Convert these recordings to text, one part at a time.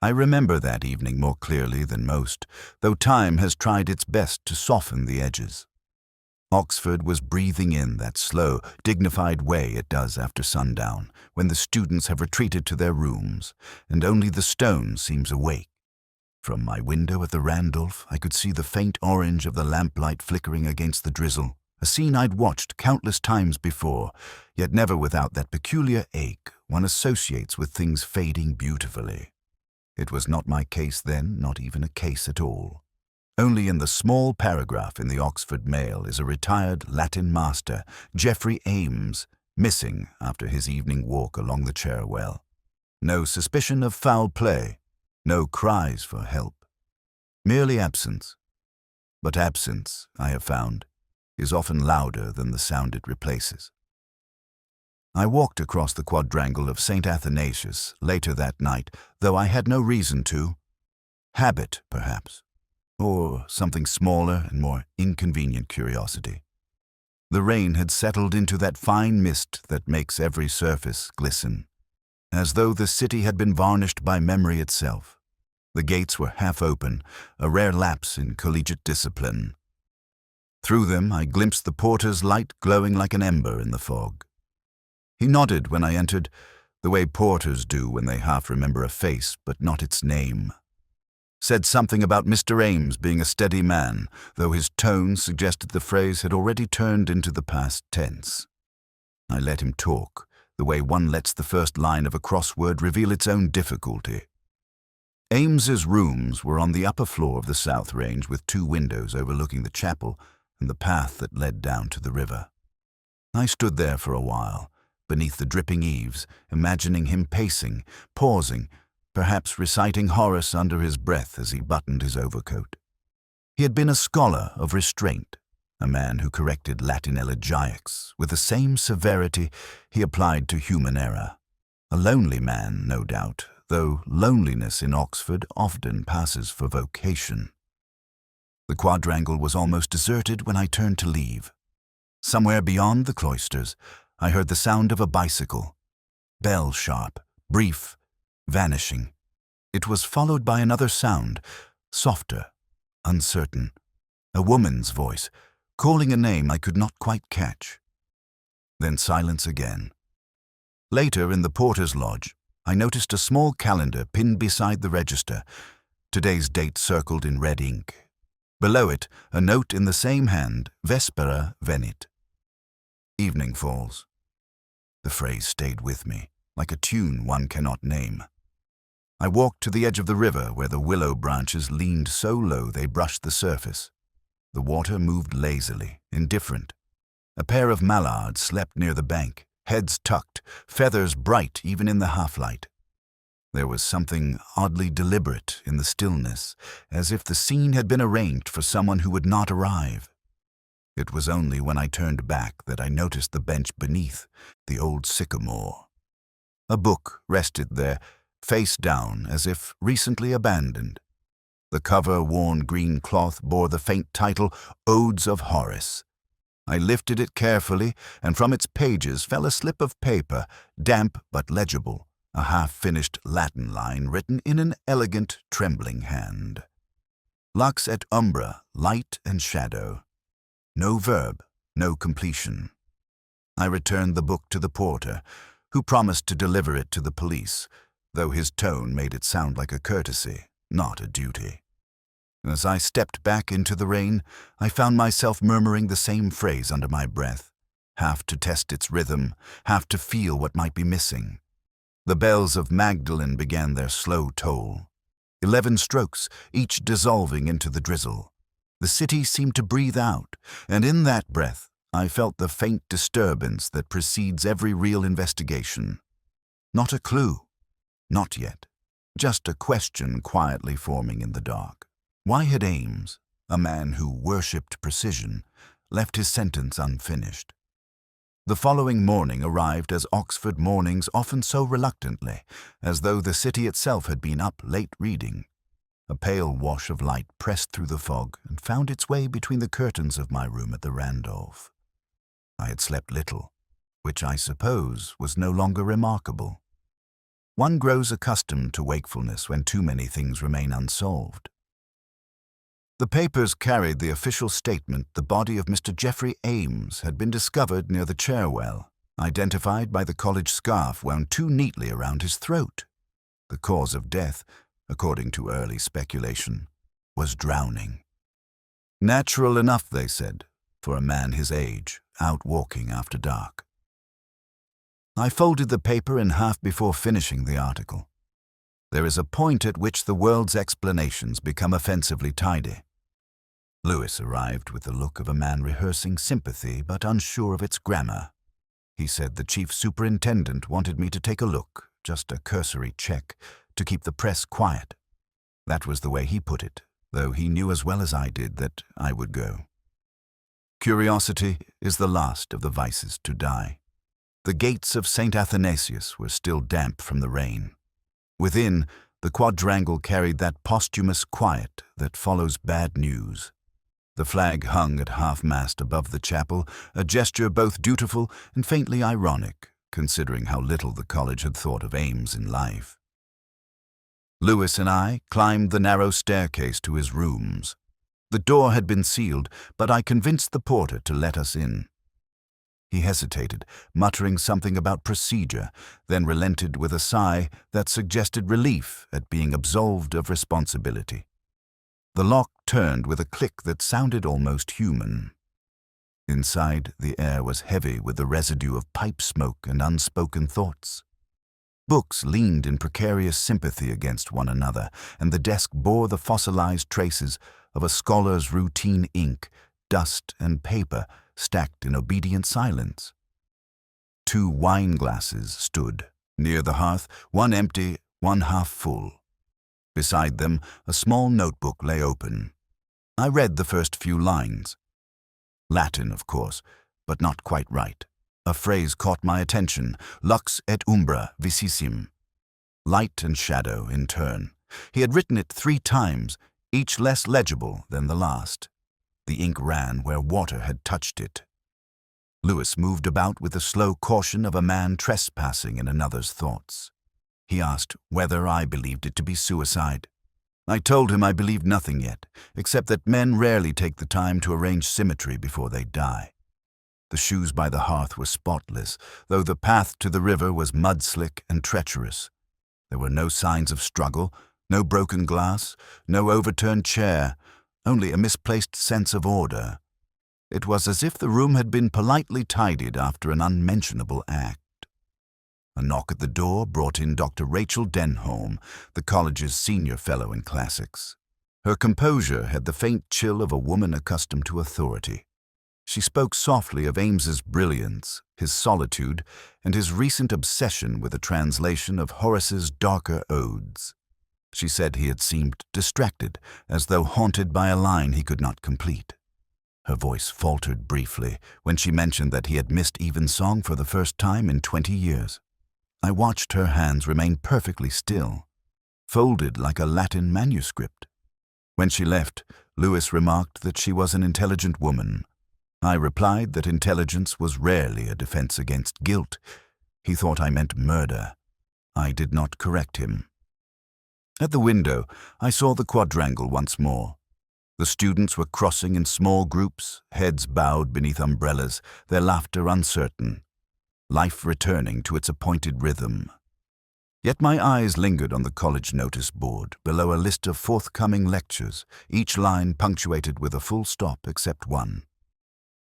I remember that evening more clearly than most, though time has tried its best to soften the edges. Oxford was breathing in that slow, dignified way it does after sundown, when the students have retreated to their rooms, and only the stone seems awake. From my window at the Randolph, I could see the faint orange of the lamplight flickering against the drizzle, a scene I'd watched countless times before, yet never without that peculiar ache one associates with things fading beautifully. It was not my case then, not even a case at all. Only in the small paragraph in the Oxford Mail is a retired Latin master, Geoffrey Ames, missing after his evening walk along the Cherwell. No suspicion of foul play, no cries for help. Merely absence. But absence, I have found, is often louder than the sound it replaces. I walked across the quadrangle of St. Athanasius later that night, though I had no reason to. Habit, perhaps, or something smaller and more inconvenient curiosity. The rain had settled into that fine mist that makes every surface glisten, as though the city had been varnished by memory itself. The gates were half open, a rare lapse in collegiate discipline. Through them I glimpsed the porter's light glowing like an ember in the fog. He nodded when I entered, the way porters do when they half remember a face but not its name. Said something about Mr. Ames being a steady man, though his tone suggested the phrase had already turned into the past tense. I let him talk, the way one lets the first line of a crossword reveal its own difficulty. Ames's rooms were on the upper floor of the South Range, with 2 windows overlooking the chapel and the path that led down to the river. I stood there for a while, beneath the dripping eaves, imagining him pacing, pausing, perhaps reciting Horace under his breath as he buttoned his overcoat. He had been a scholar of restraint, a man who corrected Latin elegiacs with the same severity he applied to human error. A lonely man, no doubt, though loneliness in Oxford often passes for vocation. The quadrangle was almost deserted when I turned to leave. Somewhere beyond the cloisters, I heard the sound of a bicycle, bell-sharp, brief, vanishing. It was followed by another sound, softer, uncertain, a woman's voice, calling a name I could not quite catch. Then silence again. Later, in the porter's lodge, I noticed a small calendar pinned beside the register, today's date circled in red ink. Below it, a note in the same hand, Vespera venit. Evening falls. The phrase stayed with me, like a tune one cannot name. I walked to the edge of the river where the willow branches leaned so low they brushed the surface. The water moved lazily, indifferent. A pair of mallards slept near the bank, heads tucked, feathers bright even in the half-light. There was something oddly deliberate in the stillness, as if the scene had been arranged for someone who would not arrive. It was only when I turned back that I noticed the bench beneath, the old sycamore. A book rested there, face down, as if recently abandoned. The cover-worn green cloth bore the faint title, Odes of Horace. I lifted it carefully, and from its pages fell a slip of paper, damp but legible, a half-finished Latin line written in an elegant, trembling hand. Lux et umbra, light and shadow. No verb, no completion. I returned the book to the porter, who promised to deliver it to the police, though his tone made it sound like a courtesy, not a duty. As I stepped back into the rain, I found myself murmuring the same phrase under my breath, half to test its rhythm, half to feel what might be missing. The bells of Magdalen began their slow toll. 11 strokes, each dissolving into the drizzle. The city seemed to breathe out, and in that breath I felt the faint disturbance that precedes every real investigation. Not a clue. Not yet. Just a question quietly forming in the dark. Why had Ames, a man who worshipped precision, left his sentence unfinished? The following morning arrived as Oxford mornings often so reluctantly, as though the city itself had been up late reading. A pale wash of light pressed through the fog and found its way between the curtains of my room at the Randolph. I had slept little, which I suppose was no longer remarkable. One grows accustomed to wakefulness when too many things remain unsolved. The papers carried the official statement the body of Mr. Geoffrey Ames had been discovered near the Chairwell, identified by the college scarf wound too neatly around his throat. The cause of death, according to early speculation, was drowning. Natural enough, they said, for a man his age, out walking after dark. I folded the paper in half before finishing the article. There is a point at which the world's explanations become offensively tidy. Lewis arrived with the look of a man rehearsing sympathy but unsure of its grammar. He said the chief superintendent wanted me to take a look, just a cursory check, to keep the press quiet. That was the way he put it, though he knew as well as I did that I would go. Curiosity is the last of the vices to die. The gates of St. Athanasius were still damp from the rain. Within, the quadrangle carried that posthumous quiet that follows bad news. The flag hung at half-mast above the chapel, a gesture both dutiful and faintly ironic, considering how little the college had thought of Ames in life. Lewis and I climbed the narrow staircase to his rooms. The door had been sealed, but I convinced the porter to let us in. He hesitated, muttering something about procedure, then relented with a sigh that suggested relief at being absolved of responsibility. The lock turned with a click that sounded almost human. Inside, the air was heavy with the residue of pipe smoke and unspoken thoughts. Books leaned in precarious sympathy against one another, and the desk bore the fossilized traces of a scholar's routine ink, dust, and paper stacked in obedient silence. 2 wine glasses stood near the hearth, one empty, one half full. Beside them, a small notebook lay open. I read the first few lines. Latin, of course, but not quite right. A phrase caught my attention, lux et umbra vicissim. Light and shadow in turn. He had written it 3 times, each less legible than the last. The ink ran where water had touched it. Lewis moved about with the slow caution of a man trespassing in another's thoughts. He asked whether I believed it to be suicide. I told him I believed nothing yet, except that men rarely take the time to arrange symmetry before they die. The shoes by the hearth were spotless, though the path to the river was mud-slick and treacherous. There were no signs of struggle, no broken glass, no overturned chair, only a misplaced sense of order. It was as if the room had been politely tidied after an unmentionable act. A knock at the door brought in Dr. Rachel Denholm, the college's senior fellow in classics. Her composure had the faint chill of a woman accustomed to authority. She spoke softly of Ames's brilliance, his solitude, and his recent obsession with a translation of Horace's darker odes. She said he had seemed distracted, as though haunted by a line he could not complete. Her voice faltered briefly when she mentioned that he had missed evensong for the first time in 20 years. I watched her hands remain perfectly still, folded like a Latin manuscript. When she left, Lewis remarked that she was an intelligent woman. I replied that intelligence was rarely a defense against guilt. He thought I meant murder. I did not correct him. At the window, I saw the quadrangle once more. The students were crossing in small groups, heads bowed beneath umbrellas, their laughter uncertain, life returning to its appointed rhythm. Yet my eyes lingered on the college notice board, below a list of forthcoming lectures, each line punctuated with a full stop except one.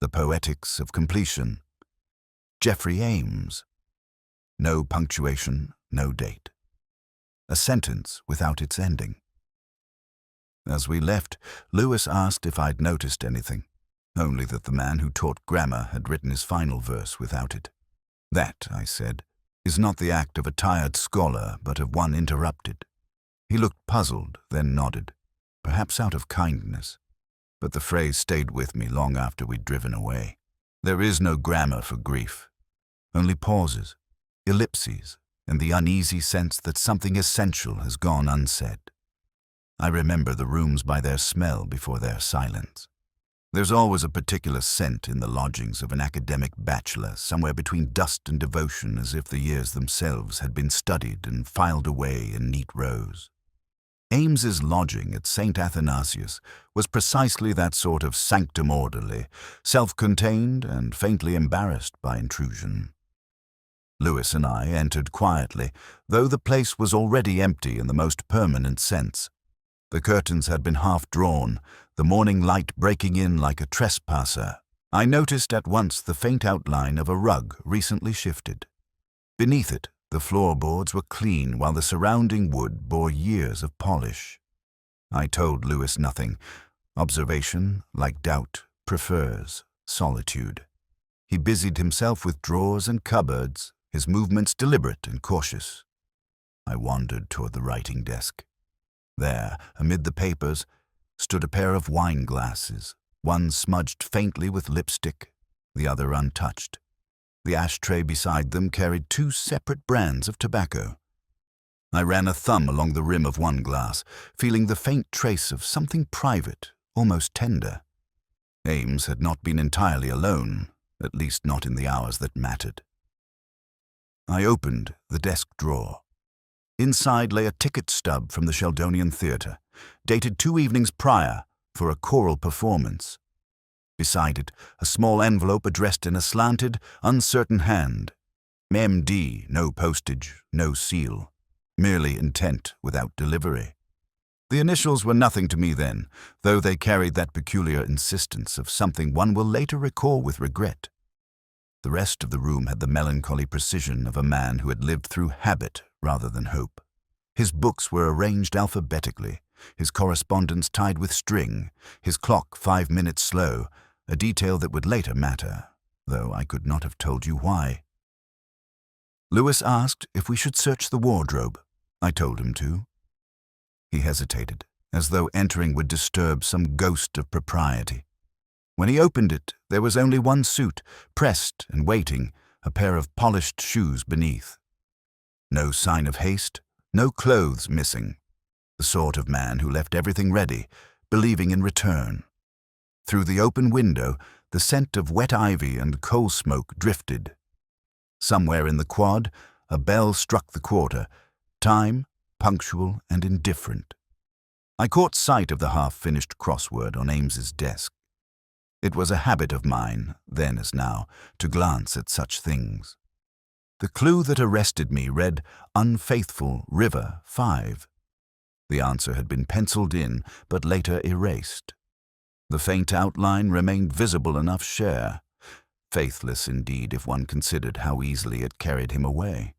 The Poetics of Completion. Geoffrey Ames. No punctuation, no date. A sentence without its ending. As we left, Lewis asked if I'd noticed anything, only that the man who taught grammar had written his final verse without it. That, I said, is not the act of a tired scholar, but of one interrupted. He looked puzzled, then nodded, perhaps out of kindness, but the phrase stayed with me long after we'd driven away. There is no grammar for grief, only pauses, ellipses, and the uneasy sense that something essential has gone unsaid. I remember the rooms by their smell before their silence. There's always a particular scent in the lodgings of an academic bachelor, somewhere between dust and devotion, as if the years themselves had been studied and filed away in neat rows. Ames's lodging at St. Athanasius was precisely that sort of sanctum orderly, self-contained and faintly embarrassed by intrusion. Lewis and I entered quietly, though the place was already empty in the most permanent sense. The curtains had been half drawn, the morning light breaking in like a trespasser. I noticed at once the faint outline of a rug recently shifted. Beneath it, the floorboards were clean, while the surrounding wood bore years of polish. I told Lewis nothing. Observation, like doubt, prefers solitude. He busied himself with drawers and cupboards, his movements deliberate and cautious. I wandered toward the writing desk. There, amid the papers, stood a pair of wine glasses, one smudged faintly with lipstick, the other untouched. The ashtray beside them carried 2 separate brands of tobacco. I ran a thumb along the rim of one glass, feeling the faint trace of something private, almost tender. Ames had not been entirely alone, at least not in the hours that mattered. I opened the desk drawer. Inside lay a ticket stub from the Sheldonian Theatre, dated 2 evenings prior for a choral performance. Beside it, a small envelope addressed in a slanted, uncertain hand. M.D., no postage, no seal, merely intent without delivery. The initials were nothing to me then, though they carried that peculiar insistence of something one will later recall with regret. The rest of the room had the melancholy precision of a man who had lived through habit rather than hope. His books were arranged alphabetically, his correspondence tied with string, his clock 5 minutes slow, a detail that would later matter, though I could not have told you why. Lewis asked if we should search the wardrobe. I told him to. He hesitated, as though entering would disturb some ghost of propriety. When he opened it, there was only one suit, pressed and waiting, a pair of polished shoes beneath. No sign of haste, no clothes missing. The sort of man who left everything ready, believing in return. Through the open window, the scent of wet ivy and coal smoke drifted. Somewhere in the quad, a bell struck the quarter, time, punctual and indifferent. I caught sight of the half-finished crossword on Ames's desk. It was a habit of mine, then as now, to glance at such things. The clue that arrested me read, "Unfaithful River 5." The answer had been penciled in, but later erased. The faint outline remained visible enough share. Faithless indeed, if one considered how easily it carried him away.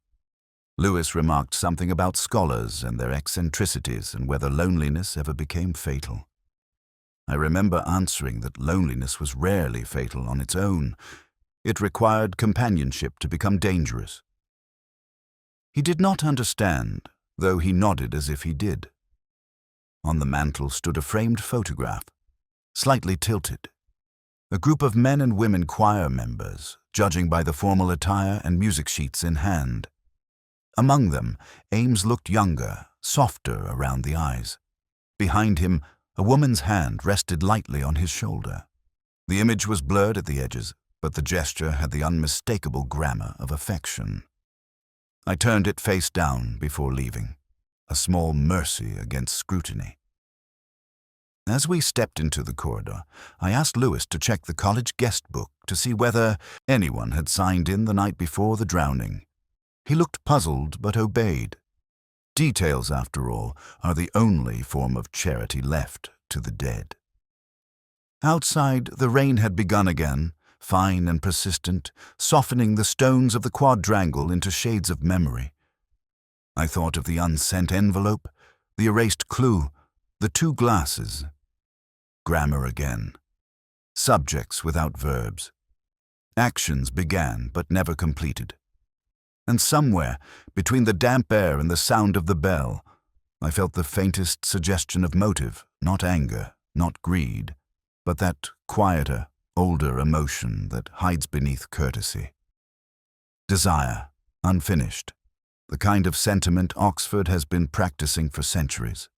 Lewis remarked something about scholars and their eccentricities and whether loneliness ever became fatal. I remember answering that loneliness was rarely fatal on its own. It required companionship to become dangerous. He did not understand, though he nodded as if he did. On the mantel stood a framed photograph, slightly tilted. A group of men and women choir members, judging by the formal attire and music sheets in hand. Among them, Ames looked younger, softer around the eyes. Behind him, a woman's hand rested lightly on his shoulder. The image was blurred at the edges, but the gesture had the unmistakable grammar of affection. I turned it face down before leaving, a small mercy against scrutiny. As we stepped into the corridor, I asked Lewis to check the college guest book to see whether anyone had signed in the night before the drowning. He looked puzzled but obeyed. Details, after all, are the only form of charity left to the dead. Outside, the rain had begun again, fine and persistent, softening the stones of the quadrangle into shades of memory. I thought of the unsent envelope, the erased clue, the 2 glasses. Grammar again. Subjects without verbs. Actions began but never completed. And somewhere, between the damp air and the sound of the bell, I felt the faintest suggestion of motive, not anger, not greed, but that quieter, older emotion that hides beneath courtesy. Desire, unfinished, the kind of sentiment Oxford has been practicing for centuries.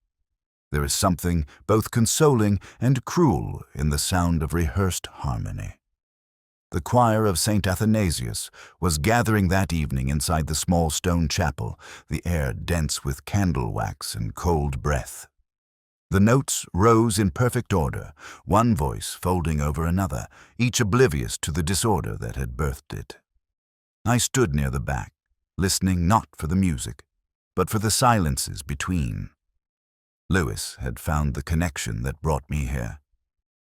There is something both consoling and cruel in the sound of rehearsed harmony. The choir of St. Athanasius was gathering that evening inside the small stone chapel, the air dense with candle wax and cold breath. The notes rose in perfect order, one voice folding over another, each oblivious to the disorder that had birthed it. I stood near the back, listening not for the music, but for the silences between. Lewis had found the connection that brought me here.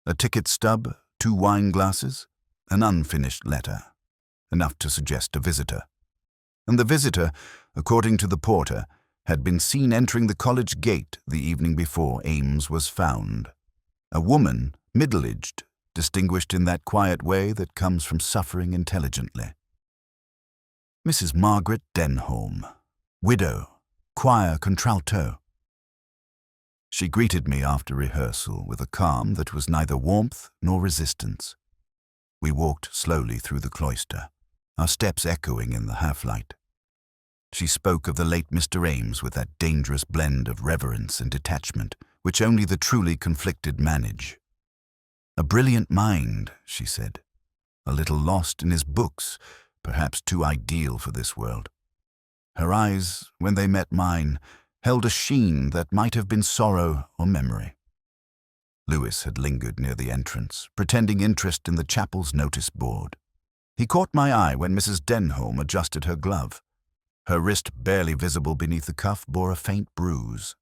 A ticket stub, 2 wine glasses, an unfinished letter, enough to suggest a visitor. And the visitor, according to the porter, had been seen entering the college gate the evening before Ames was found. A woman, middle-aged, distinguished in that quiet way that comes from suffering intelligently. Mrs. Margaret Denholm, widow, choir contralto. She greeted me after rehearsal with a calm that was neither warmth nor resistance. We walked slowly through the cloister, our steps echoing in the half-light. She spoke of the late Mr. Ames with that dangerous blend of reverence and detachment which only the truly conflicted manage. A brilliant mind, she said, a little lost in his books, perhaps too ideal for this world. Her eyes, when they met mine, held a sheen that might have been sorrow or memory. Lewis had lingered near the entrance, pretending interest in the chapel's notice board. He caught my eye when Mrs. Denholm adjusted her glove. Her wrist, barely visible beneath the cuff, bore a faint bruise.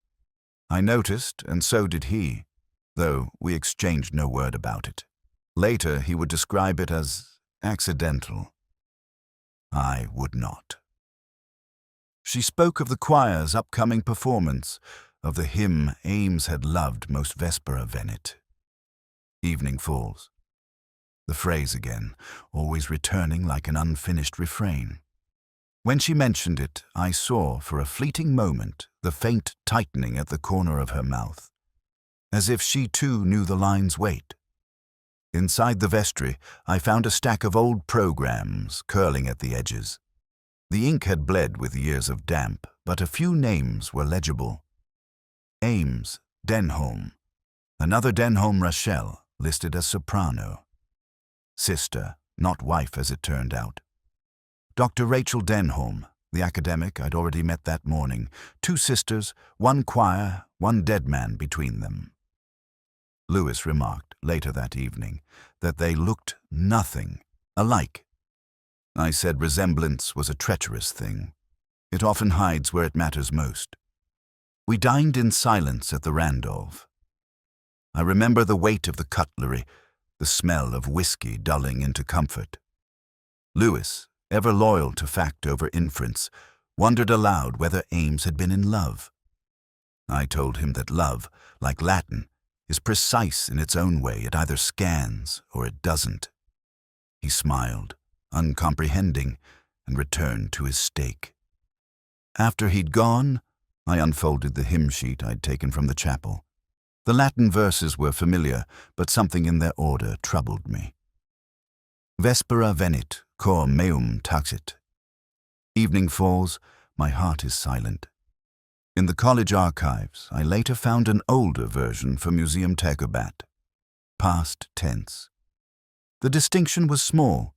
I noticed, and so did he, though we exchanged no word about it. Later he would describe it as accidental. I would not. She spoke of the choir's upcoming performance, of the hymn Ames had loved most Vespera Venit. Evening falls. The phrase again, always returning like an unfinished refrain. When she mentioned it, I saw, for a fleeting moment, the faint tightening at the corner of her mouth, as if she too knew the line's weight. Inside the vestry, I found a stack of old programs curling at the edges. The ink had bled with years of damp, but a few names were legible. Ames, Denholm. Another Denholm Rachel, listed as soprano. Sister, not wife as it turned out. Dr. Rachel Denholm, the academic I'd already met that morning. 2 sisters, 1 choir, 1 dead man between them. Lewis remarked, later that evening, that they looked nothing alike. I said resemblance was a treacherous thing. It often hides where it matters most. We dined in silence at the Randolph. I remember the weight of the cutlery, the smell of whiskey dulling into comfort. Lewis, ever loyal to fact over inference, wondered aloud whether Ames had been in love. I told him that love, like Latin, is precise in its own way. It either scans or it doesn't. He smiled, uncomprehending, and returned to his steak. After he'd gone, I unfolded the hymn sheet I'd taken from the chapel. The Latin verses were familiar, but something in their order troubled me. Vespera venit, cor meum taxit. Evening falls, my heart is silent. In the college archives, I later found an older version for Museum Tegobat, past tense. The distinction was small,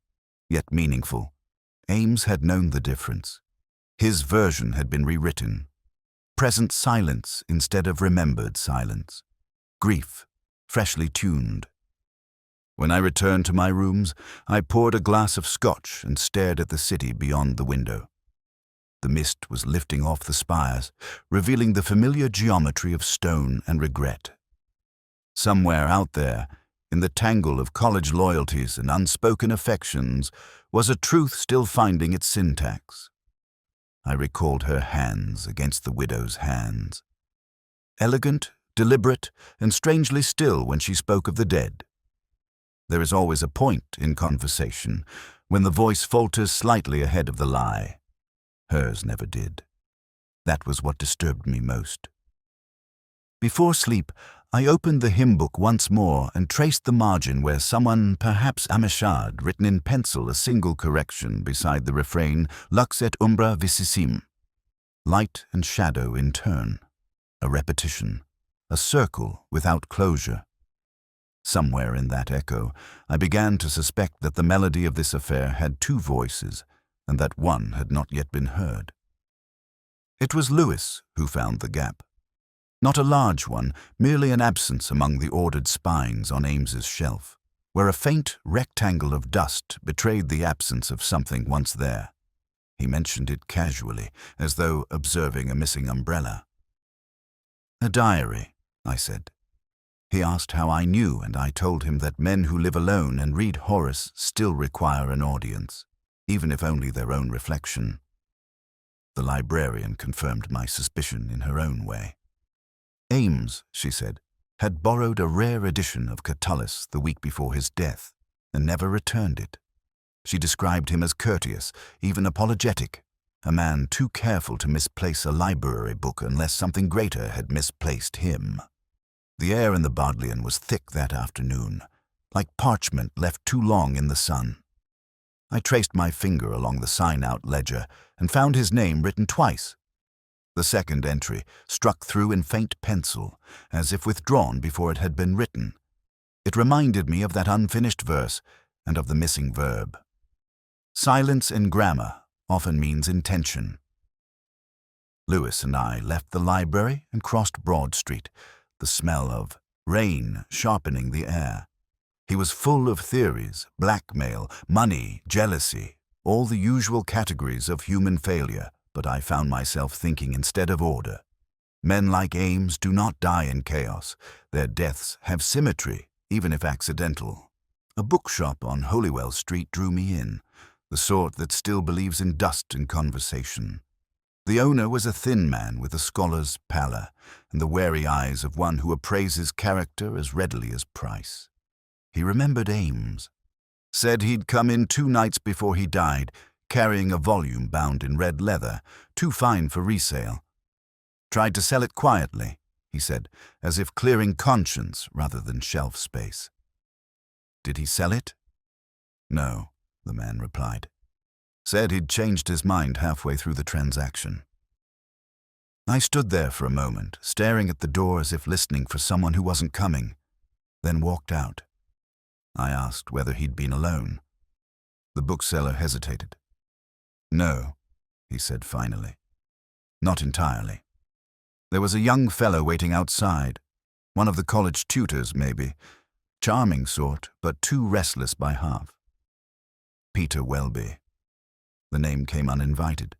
yet meaningful. Ames had known the difference. His version had been rewritten. Present silence instead of remembered silence. Grief, freshly tuned. When I returned to my rooms, I poured a glass of scotch and stared at the city beyond the window. The mist was lifting off the spires, revealing the familiar geometry of stone and regret. Somewhere out there, in the tangle of college loyalties and unspoken affections, was a truth still finding its syntax. I recalled her hands against the widow's hands. Elegant, deliberate, and strangely still when she spoke of the dead. There is always a point in conversation when the voice falters slightly ahead of the lie. Hers never did. That was what disturbed me most. Before sleep, I opened the hymn book once more and traced the margin where someone, perhaps Amishad, written in pencil a single correction beside the refrain, Lux et umbra vicissim. Light and shadow in turn. A repetition. a circle without closure. Somewhere in that echo, I began to suspect that the melody of this affair had two voices, and that one had not yet been heard. It was Lewis who found the gap. Not a large one, merely an absence among the ordered spines on Ames's shelf, where a faint rectangle of dust betrayed the absence of something once there. He mentioned it casually, as though observing a missing umbrella. "A diary," I said. He asked how I knew, and I told him that men who live alone and read Horace still require an audience, even if only their own reflection. The librarian confirmed my suspicion in her own way. Ames, she said, had borrowed a rare edition of Catullus the week before his death, and never returned it. She described him as courteous, even apologetic, a man too careful to misplace a library book unless something greater had misplaced him. The air in the Bodleian was thick that afternoon, like parchment left too long in the sun. I traced my finger along the sign-out ledger and found his name written twice. The second entry struck through in faint pencil, as if withdrawn before it had been written. It reminded me of that unfinished verse and of the missing verb. Silence in grammar often means intention. Lewis and I left the library and crossed Broad Street, the smell of rain sharpening the air. He was full of theories, blackmail, money, jealousy, all the usual categories of human failure, but I found myself thinking instead of order. Men like Ames do not die in chaos. Their deaths have symmetry, even if accidental. A bookshop on Holywell Street drew me in, the sort that still believes in dust and conversation. The owner was a thin man with a scholar's pallor and the wary eyes of one who appraises character as readily as price. He remembered Ames. Said he'd come in 2 nights before he died, carrying a volume bound in red leather, too fine for resale. Tried to sell it quietly, he said, as if clearing conscience rather than shelf space. Did he sell it? No, the man replied. Said he'd changed his mind halfway through the transaction. I stood there for a moment, staring at the door as if listening for someone who wasn't coming, then walked out. I asked whether he'd been alone. The bookseller hesitated. No, he said finally. Not entirely. There was a young fellow waiting outside, one of the college tutors, maybe. Charming sort, but too restless by half. Peter Welby. The name came uninvited.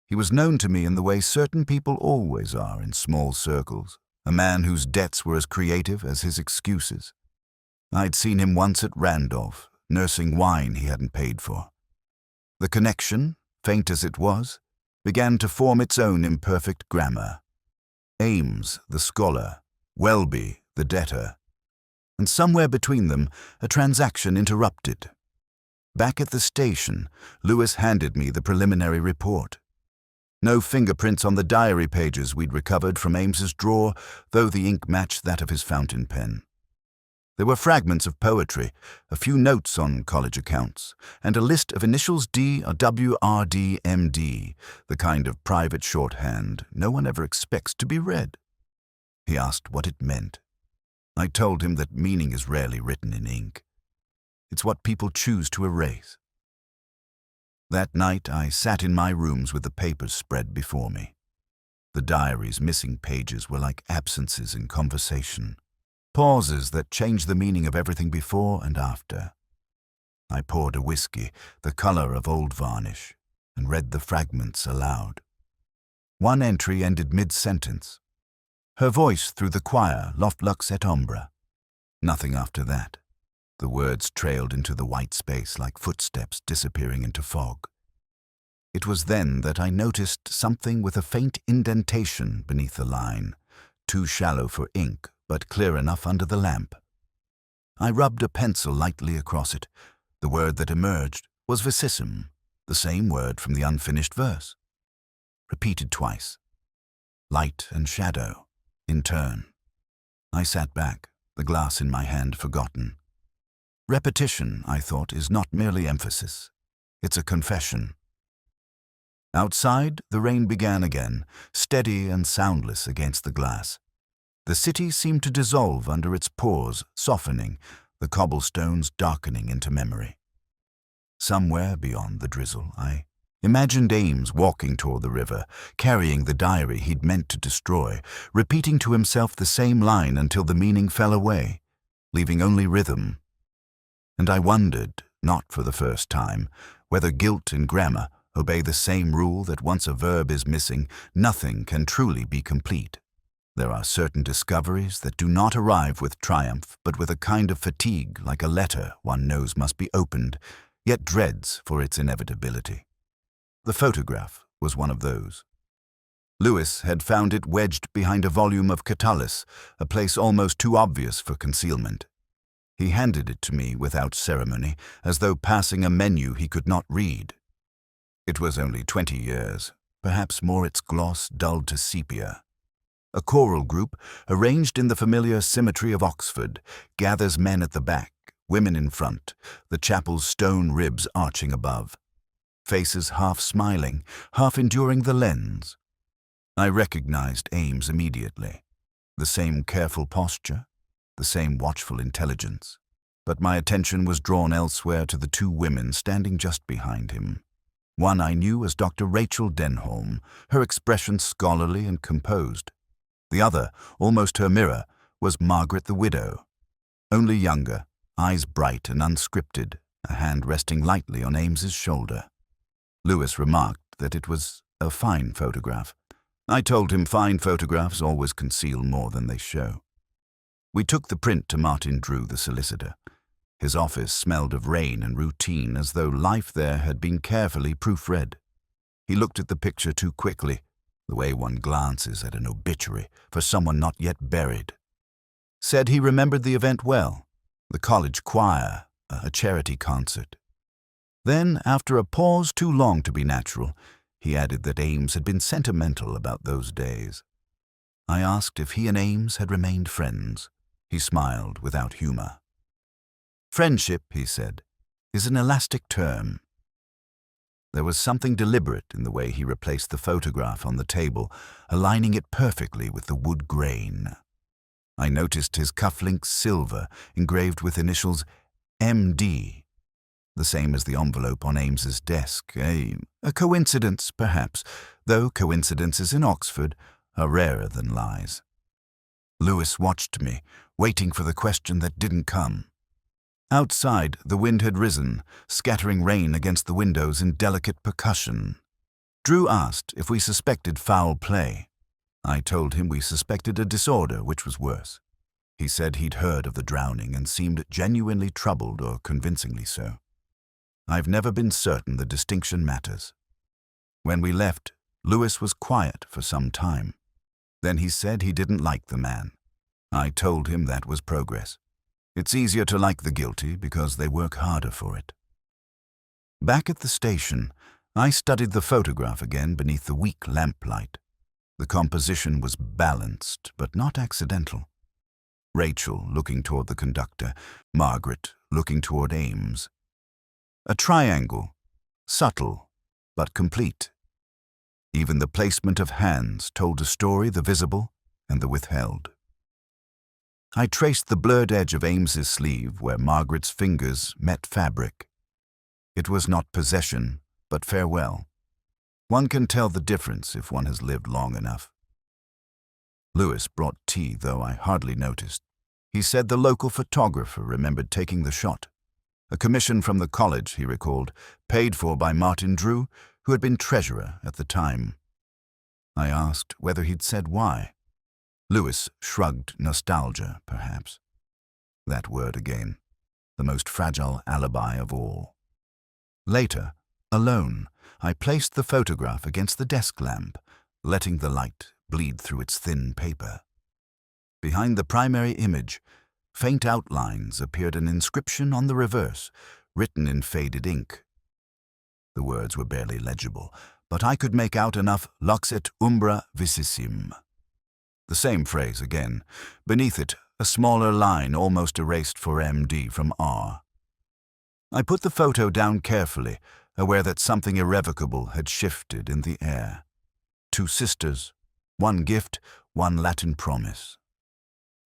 He was known to me in the way certain people always are in small circles, a man whose debts were as creative as his excuses. I'd seen him once at Randolph, nursing wine he hadn't paid for. The connection, faint as it was, began to form its own imperfect grammar. Ames, the scholar, Welby, the debtor. And somewhere between them, a transaction interrupted. Back at the station, Lewis handed me the preliminary report. No fingerprints on the diary pages we'd recovered from Ames's drawer, though the ink matched that of his fountain pen. There were fragments of poetry, a few notes on college accounts, and a list of initials D or WRD MD, the kind of private shorthand no one ever expects to be read. He asked what it meant. I told him that meaning is rarely written in ink. It's what people choose to erase. That night I sat in my rooms with the papers spread before me. The diary's missing pages were like absences in conversation, pauses that changed the meaning of everything before and after. I poured a whiskey, the color of old varnish, and read the fragments aloud. One entry ended mid-sentence. Her voice through the choir, Loft lux et ombra. Nothing after that. The words trailed into the white space like footsteps disappearing into fog. It was then that I noticed something with a faint indentation beneath the line, too shallow for ink, but clear enough under the lamp. I rubbed a pencil lightly across it. The word that emerged was vicissime, the same word from the unfinished verse. Repeated twice. Light and shadow, in turn. I sat back, the glass in my hand forgotten. Repetition, I thought, is not merely emphasis. It's a confession. Outside, the rain began again, steady and soundless against the glass. The city seemed to dissolve under its pores, softening, the cobblestones darkening into memory. Somewhere beyond the drizzle, I imagined Ames walking toward the river, carrying the diary he'd meant to destroy, repeating to himself the same line until the meaning fell away, leaving only rhythm. And I wondered, not for the first time, whether guilt and grammar obey the same rule that once a verb is missing, nothing can truly be complete. There are certain discoveries that do not arrive with triumph, but with a kind of fatigue, like a letter one knows must be opened, yet dreads for its inevitability. The photograph was one of those. Lewis had found it wedged behind a volume of Catullus, a place almost too obvious for concealment. He handed it to me without ceremony, as though passing a menu he could not read. It was only 20 years, perhaps more, its gloss dulled to sepia. A choral group, arranged in the familiar symmetry of Oxford, gathers men at the back, women in front, the chapel's stone ribs arching above. Faces half smiling, half enduring the lens. I recognized Ames immediately. The same careful posture, the same watchful intelligence. But my attention was drawn elsewhere to the two women standing just behind him. One I knew as Dr. Rachel Denholm, her expression scholarly and composed. The other, almost her mirror, was Margaret the widow. Only younger, eyes bright and unscripted, a hand resting lightly on Ames's shoulder. Lewis remarked that it was a fine photograph. I told him fine photographs always conceal more than they show. We took the print to Martin Drew, the solicitor. His office smelled of rain and routine, as though life there had been carefully proofread. He looked at the picture too quickly, the way one glances at an obituary for someone not yet buried. Said he remembered the event well, the college choir, a charity concert. Then, after a pause too long to be natural, he added that Ames had been sentimental about those days. I asked if he and Ames had remained friends. He smiled without humor. Friendship, he said, is an elastic term. There was something deliberate in the way he replaced the photograph on the table, aligning it perfectly with the wood grain. I noticed his cufflinks silver, engraved with initials M.D., the same as the envelope on Ames's desk. A coincidence, perhaps, though coincidences in Oxford are rarer than lies. Lewis watched me, waiting for the question that didn't come. Outside, the wind had risen, scattering rain against the windows in delicate percussion. Drew asked if we suspected foul play. I told him we suspected a disorder, which was worse. He said he'd heard of the drowning and seemed genuinely troubled, or convincingly so. I've never been certain the distinction matters. When we left, Lewis was quiet for some time. Then he said he didn't like the man. I told him that was progress. It's easier to like the guilty because they work harder for it. Back at the station, I studied the photograph again beneath the weak lamplight. The composition was balanced, but not accidental. Rachel looking toward the conductor, Margaret looking toward Ames. A triangle, subtle but complete. Even the placement of hands told a story, the visible and the withheld. I traced the blurred edge of Ames's sleeve where Margaret's fingers met fabric. It was not possession, but farewell. One can tell the difference if one has lived long enough. Lewis brought tea, though I hardly noticed. He said the local photographer remembered taking the shot. A commission from the college, he recalled, paid for by Martin Drew, who had been treasurer at the time. I asked whether he'd said why. Lewis shrugged nostalgia, perhaps. That word again, the most fragile alibi of all. Later, alone, I placed the photograph against the desk lamp, letting the light bleed through its thin paper. Behind the primary image, faint outlines appeared, an inscription on the reverse, written in faded ink. The words were barely legible, but I could make out enough lux et umbra vicissim. The same phrase again. Beneath it, a smaller line almost erased for M.D. from R. I put the photo down carefully, aware that something irrevocable had shifted in the air. Two sisters, one gift, one Latin promise.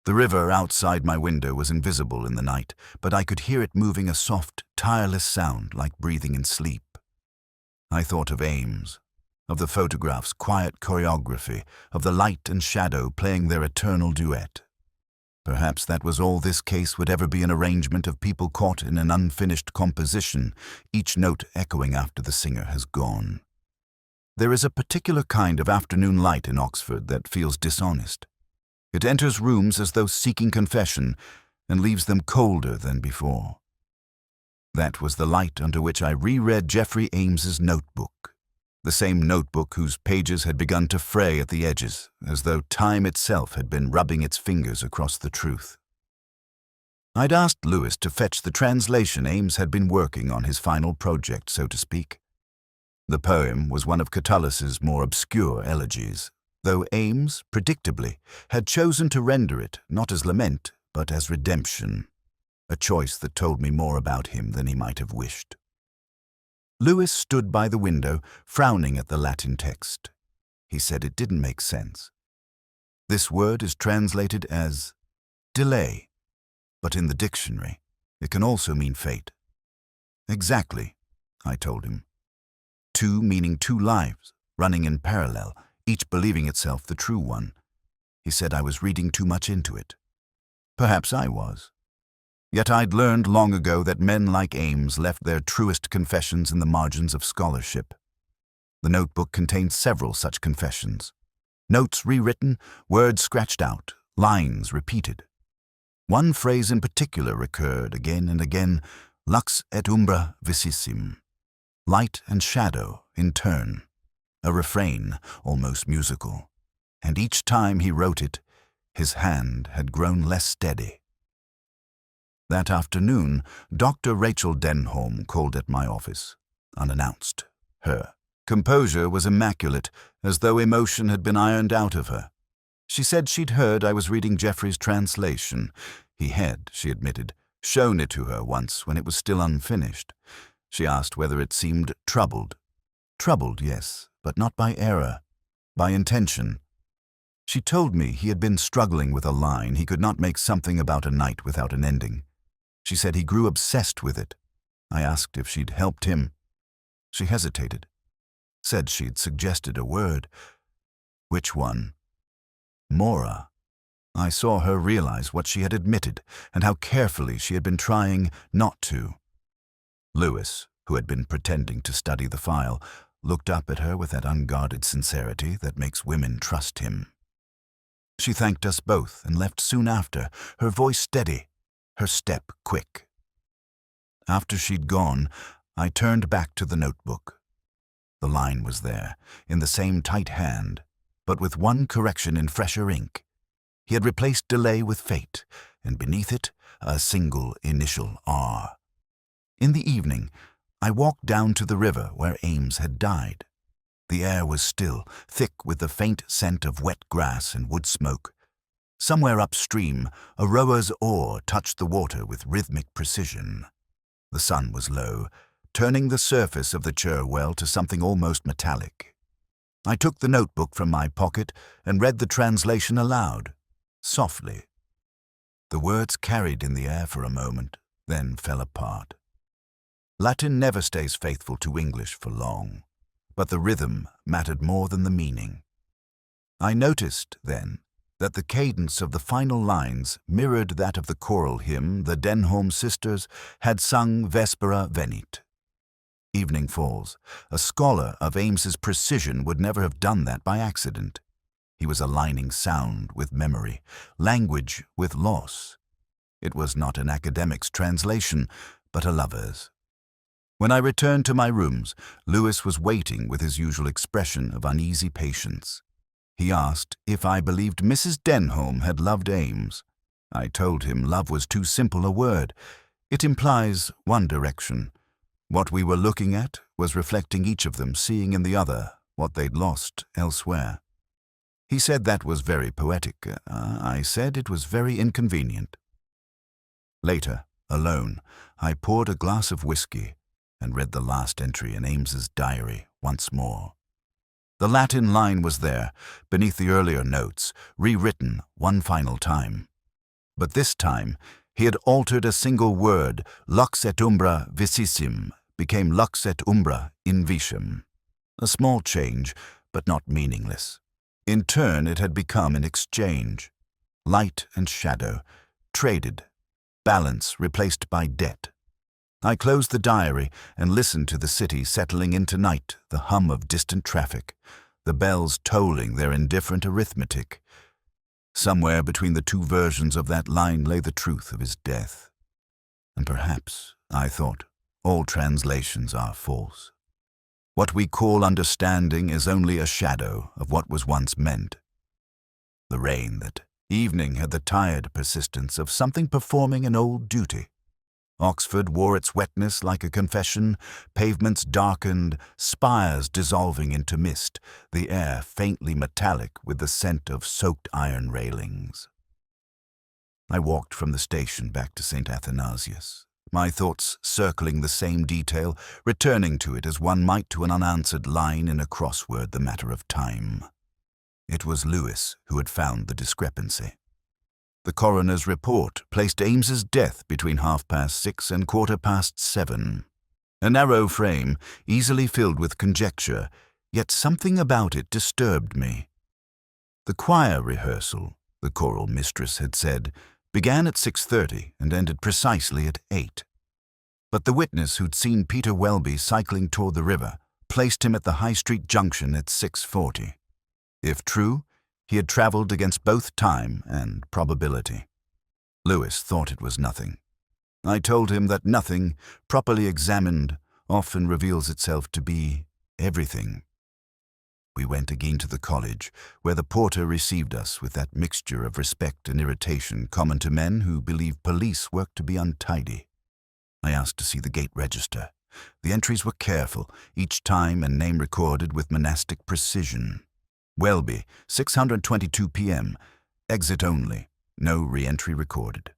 The river outside my window was invisible in the night, but I could hear it moving a soft, tireless sound like breathing in sleep. I thought of Ames, of the photograph's quiet choreography, of the light and shadow playing their eternal duet. Perhaps that was all this case would ever be, an arrangement of people caught in an unfinished composition, each note echoing after the singer has gone. There is a particular kind of afternoon light in Oxford that feels dishonest. It enters rooms as though seeking confession and leaves them colder than before. That was the light under which I reread Geoffrey Ames's notebook, the same notebook whose pages had begun to fray at the edges, as though time itself had been rubbing its fingers across the truth. I'd asked Lewis to fetch the translation Ames had been working on, his final project, so to speak. The poem was one of Catullus's more obscure elegies, though Ames, predictably, had chosen to render it not as lament, but as redemption, a choice that told me more about him than he might have wished. Lewis stood by the window, frowning at the Latin text. He said it didn't make sense. This word is translated as delay, but in the dictionary, it can also mean fate. Exactly, I told him. Two meaning two lives, running in parallel, each believing itself the true one. He said I was reading too much into it. Perhaps I was. Yet I'd learned long ago that men like Ames left their truest confessions in the margins of scholarship. The notebook contained several such confessions. Notes rewritten, words scratched out, lines repeated. One phrase in particular recurred again and again, lux et umbra vicissim, light and shadow in turn, a refrain almost musical. And each time he wrote it, his hand had grown less steady. That afternoon, Dr. Rachel Denholm called at my office, unannounced. Her composure was immaculate, as though emotion had been ironed out of her. She said she'd heard I was reading Geoffrey's translation. He had, she admitted, shown it to her once when it was still unfinished. She asked whether it seemed troubled. Troubled, yes, but not by error, by intention. She told me he had been struggling with a line. He could not make something about a night without an ending. She said he grew obsessed with it. I asked if she'd helped him. She hesitated, said she'd suggested a word. Which one? Mora. I saw her realize what she had admitted and how carefully she had been trying not to. Lewis, who had been pretending to study the file, looked up at her with that unguarded sincerity that makes women trust him. She thanked us both and left soon after, her voice steady, her step quick. After she'd gone, I turned back to the notebook. The line was there, in the same tight hand, but with one correction in fresher ink. He had replaced delay with fate, and beneath it, a single initial R. In the evening, I walked down to the river where Ames had died. The air was still, thick with the faint scent of wet grass and wood smoke. Somewhere upstream, a rower's oar touched the water with rhythmic precision. The sun was low, turning the surface of the Cherwell to something almost metallic. I took the notebook from my pocket and read the translation aloud, softly. The words carried in the air for a moment, then fell apart. Latin never stays faithful to English for long, but the rhythm mattered more than the meaning. I noticed, then, that the cadence of the final lines mirrored that of the choral hymn the Denholm sisters had sung Vespera Venit. Evening Falls. A scholar of Ames's precision would never have done that by accident. He was aligning sound with memory, language with loss. It was not an academic's translation, but a lover's. When I returned to my rooms, Lewis was waiting with his usual expression of uneasy patience. He asked if I believed Mrs. Denholm had loved Ames. I told him love was too simple a word. It implies one direction. What we were looking at was reflecting each of them, seeing in the other what they'd lost elsewhere. He said that was very poetic. I said it was very inconvenient. Later, alone, I poured a glass of whiskey and read the last entry in Ames's diary once more. The Latin line was there, beneath the earlier notes, rewritten one final time. But this time, he had altered a single word. Lux et umbra vicissim became lux et umbra invicem. A small change, but not meaningless. In turn, it had become an exchange. Light and shadow, traded. Balance replaced by debt. I closed the diary and listened to the city settling into night, the hum of distant traffic, the bells tolling their indifferent arithmetic. Somewhere between the two versions of that line lay the truth of his death. And perhaps, I thought, all translations are false. What we call understanding is only a shadow of what was once meant. The rain that evening had the tired persistence of something performing an old duty. Oxford wore its wetness like a confession, pavements darkened, spires dissolving into mist, the air faintly metallic with the scent of soaked iron railings. I walked from the station back to St. Athanasius, my thoughts circling the same detail, returning to it as one might to an unanswered line in a crossword the matter of time. It was Lewis who had found the discrepancy. The coroner's report placed Ames's death between 6:30 and 7:15. A narrow frame, easily filled with conjecture, yet something about it disturbed me. The choir rehearsal, the choral mistress had said, began at 6:30 and ended precisely at 8. But the witness who'd seen Peter Welby cycling toward the river placed him at the High Street junction at 6:40. If true, he had traveled against both time and probability. Lewis thought it was nothing. I told him that nothing, properly examined, often reveals itself to be everything. We went again to the college, where the porter received us with that mixture of respect and irritation common to men who believe police work to be untidy. I asked to see the gate register. The entries were careful, each time and name recorded with monastic precision. Welby, 6:22 p.m., exit only, no re-entry recorded.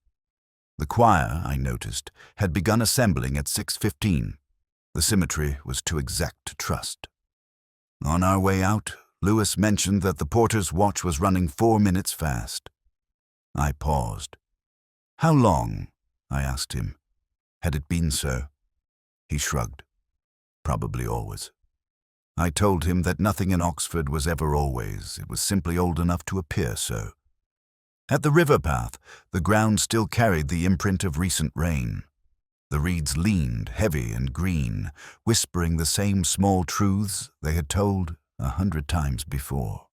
The choir, I noticed, had begun assembling at 6:15. The symmetry was too exact to trust. On our way out, Lewis mentioned that the porter's watch was running 4 minutes fast. I paused. How long? I asked him. Had it been so? He shrugged. Probably always. I told him that nothing in Oxford was ever always. It was simply old enough to appear so. At the river path, the ground still carried the imprint of recent rain. The reeds leaned, heavy and green, whispering the same small truths they had told 100 times before.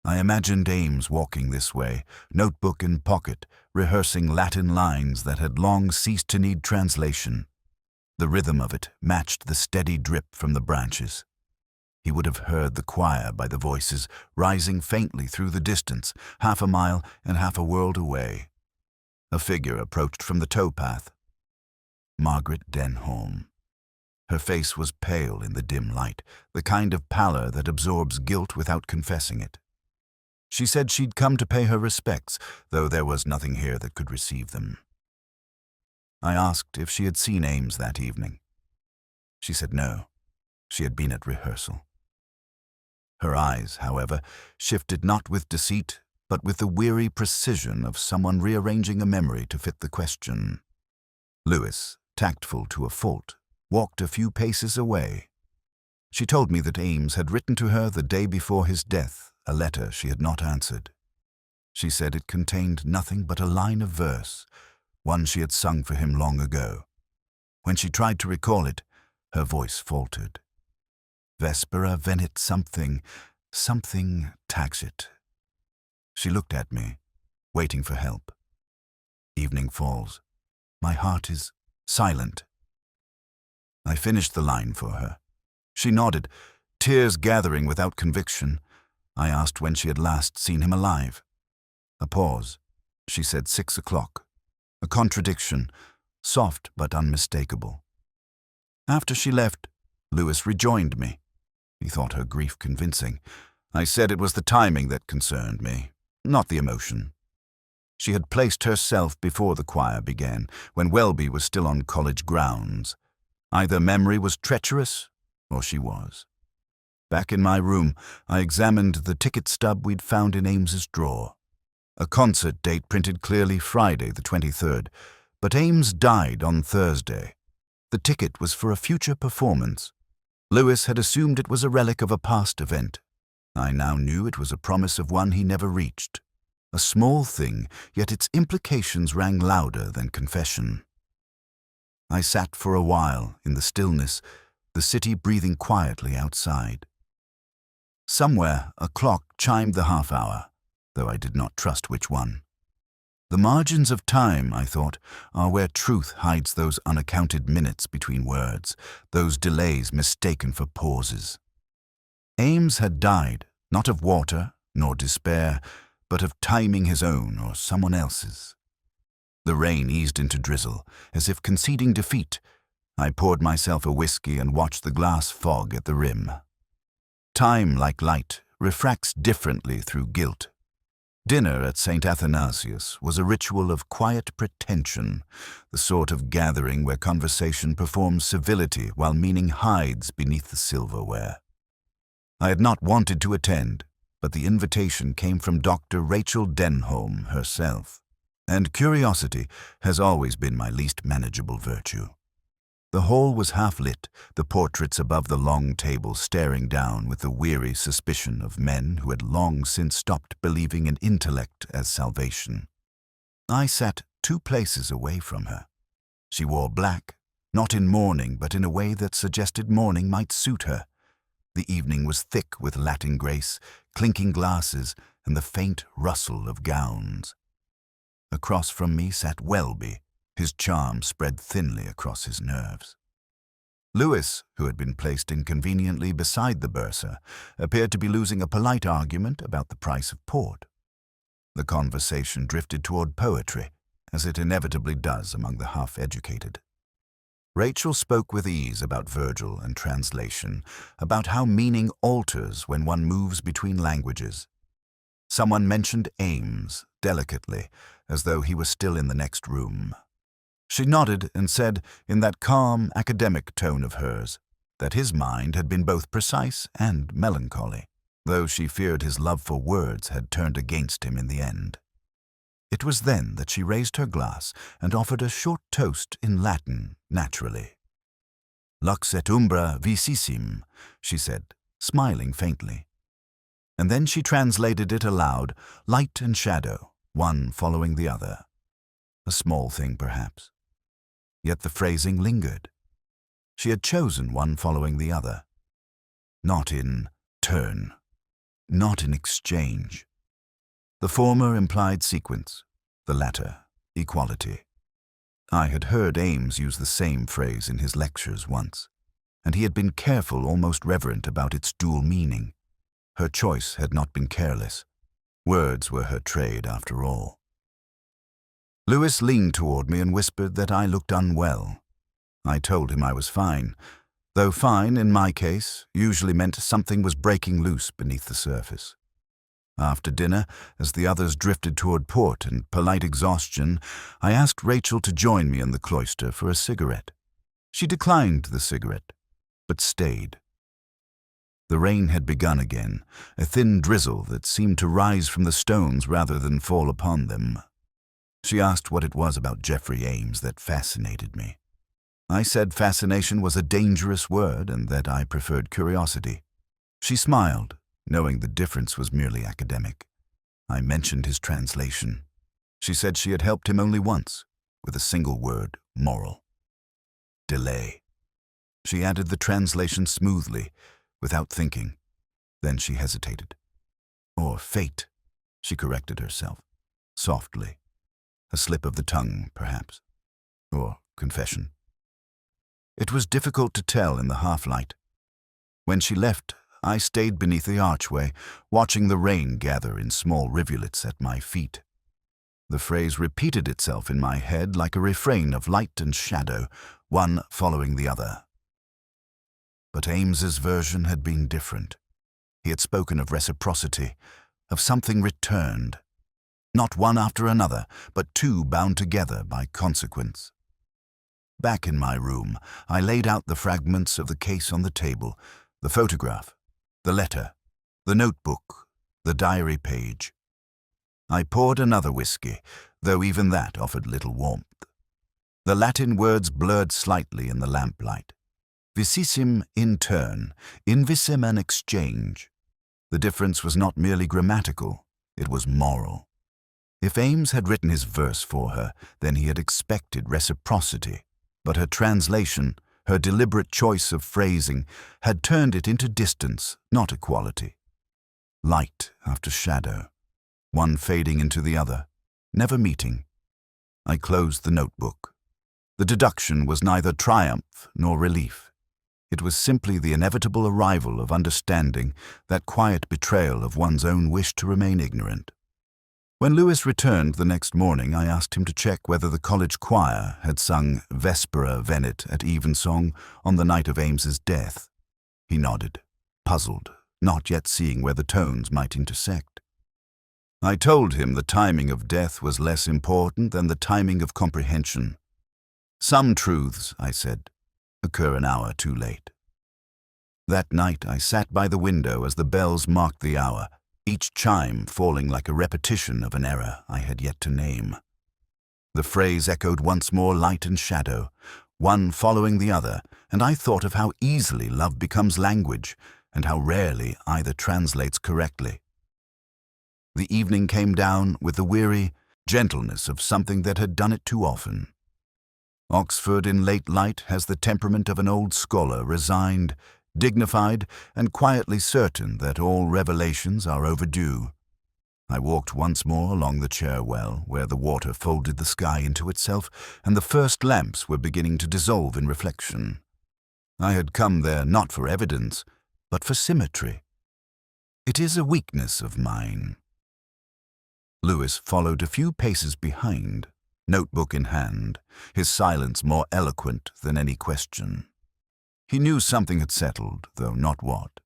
I imagined Ames walking this way, notebook in pocket, rehearsing Latin lines that had long ceased to need translation. The rhythm of it matched the steady drip from the branches. He would have heard the choir by the voices rising faintly through the distance, half a mile and half a world away. A figure approached from the towpath. Margaret Denholm. Her face was pale in the dim light, the kind of pallor that absorbs guilt without confessing it. She said she'd come to pay her respects, though there was nothing here that could receive them. I asked if she had seen Ames that evening. She said no. She had been at rehearsal. Her eyes, however, shifted not with deceit, but with the weary precision of someone rearranging a memory to fit the question. Lewis, tactful to a fault, walked a few paces away. She told me that Ames had written to her the day before his death a letter she had not answered. She said it contained nothing but a line of verse, one she had sung for him long ago. When she tried to recall it, her voice faltered. Vespera venit something taxit. She looked at me, waiting for help. Evening falls. My heart is silent. I finished the line for her. She nodded, tears gathering without conviction. I asked when she had last seen him alive. A pause. She said 6 o'clock. A contradiction, soft but unmistakable. After she left, Lewis rejoined me. He thought her grief convincing. I said it was the timing that concerned me, not the emotion. She had placed herself before the choir began, when Welby was still on college grounds. Either memory was treacherous, or she was. Back in my room, I examined the ticket stub we'd found in Ames's drawer. A concert date printed clearly Friday the 23rd, but Ames died on Thursday. The ticket was for a future performance. Lewis had assumed it was a relic of a past event. I now knew it was a promise of one he never reached. A small thing, yet its implications rang louder than confession. I sat for a while in the stillness, the city breathing quietly outside. Somewhere a clock chimed the half-hour, though I did not trust which one. The margins of time, I thought, are where truth hides those unaccounted minutes between words, those delays mistaken for pauses. Ames had died, not of water nor despair, but of timing his own or someone else's. The rain eased into drizzle, as if conceding defeat. I poured myself a whiskey and watched the glass fog at the rim. Time, like light, refracts differently through guilt. Dinner at St. Athanasius was a ritual of quiet pretension, the sort of gathering where conversation performs civility while meaning hides beneath the silverware. I had not wanted to attend, but the invitation came from Dr. Rachel Denholm herself, and curiosity has always been my least manageable virtue. The hall was half-lit, the portraits above the long table staring down with the weary suspicion of men who had long since stopped believing in intellect as salvation. I sat 2 places away from her. She wore black, not in mourning but in a way that suggested mourning might suit her. The evening was thick with Latin grace, clinking glasses, and the faint rustle of gowns. Across from me sat Welby, his charm spread thinly across his nerves. Lewis, who had been placed inconveniently beside the bursar, appeared to be losing a polite argument about the price of port. The conversation drifted toward poetry, as it inevitably does among the half-educated. Rachel spoke with ease about Virgil and translation, about how meaning alters when one moves between languages. Someone mentioned Ames, delicately, as though he was still in the next room. She nodded and said, in that calm, academic tone of hers, that his mind had been both precise and melancholy, though she feared his love for words had turned against him in the end. It was then that she raised her glass and offered a short toast in Latin, naturally. "Lux et umbra vicissim," she said, smiling faintly. And then she translated it aloud, light and shadow, one following the other. A small thing, perhaps. Yet the phrasing lingered. She had chosen one following the other. Not in turn, not in exchange. The former implied sequence, the latter equality. I had heard Ames use the same phrase in his lectures once, and he had been careful, almost reverent, about its dual meaning. Her choice had not been careless. Words were her trade, after all. Lewis leaned toward me and whispered that I looked unwell. I told him I was fine, though fine, in my case, usually meant something was breaking loose beneath the surface. After dinner, as the others drifted toward port and polite exhaustion, I asked Rachel to join me in the cloister for a cigarette. She declined the cigarette, but stayed. The rain had begun again, a thin drizzle that seemed to rise from the stones rather than fall upon them. She asked what it was about Geoffrey Ames that fascinated me. I said fascination was a dangerous word and that I preferred curiosity. She smiled, knowing the difference was merely academic. I mentioned his translation. She said she had helped him only once, with a single word, moral. Delay. She added the translation smoothly, without thinking. Then she hesitated. Or fate, she corrected herself, softly. A slip of the tongue, perhaps. Or confession. It was difficult to tell in the half-light. When she left, I stayed beneath the archway, watching the rain gather in small rivulets at my feet. The phrase repeated itself in my head like a refrain of light and shadow, one following the other. But Ames's version had been different. He had spoken of reciprocity, of something returned. Not one after another, but two bound together by consequence. Back in my room, I laid out the fragments of the case on the table, the photograph, the letter, the notebook, the diary page. I poured another whiskey, though even that offered little warmth. The Latin words blurred slightly in the lamplight. Vicissim in turn, invissim an exchange. The difference was not merely grammatical, it was moral. If Ames had written his verse for her, then he had expected reciprocity, but her translation, her deliberate choice of phrasing, had turned it into distance, not equality. Light after shadow, one fading into the other, never meeting. I closed the notebook. The deduction was neither triumph nor relief. It was simply the inevitable arrival of understanding, that quiet betrayal of one's own wish to remain ignorant. When Lewis returned the next morning, I asked him to check whether the college choir had sung Vespera Venit at evensong on the night of Ames's death. He nodded, puzzled, not yet seeing where the tones might intersect. I told him the timing of death was less important than the timing of comprehension. Some truths, I said, occur an hour too late. That night I sat by the window as the bells marked the hour, each chime falling like a repetition of an error I had yet to name. The phrase echoed once more, light and shadow, one following the other, and I thought of how easily love becomes language, and how rarely either translates correctly. The evening came down with the weary gentleness of something that had done it too often. Oxford in late light has the temperament of an old scholar, resigned, dignified, and quietly certain that all revelations are overdue. I walked once more along the Cherwell, where the water folded the sky into itself, and the first lamps were beginning to dissolve in reflection. I had come there not for evidence, but for symmetry. It is a weakness of mine. Lewis followed a few paces behind, notebook in hand, his silence more eloquent than any question. He knew something had settled, though not what.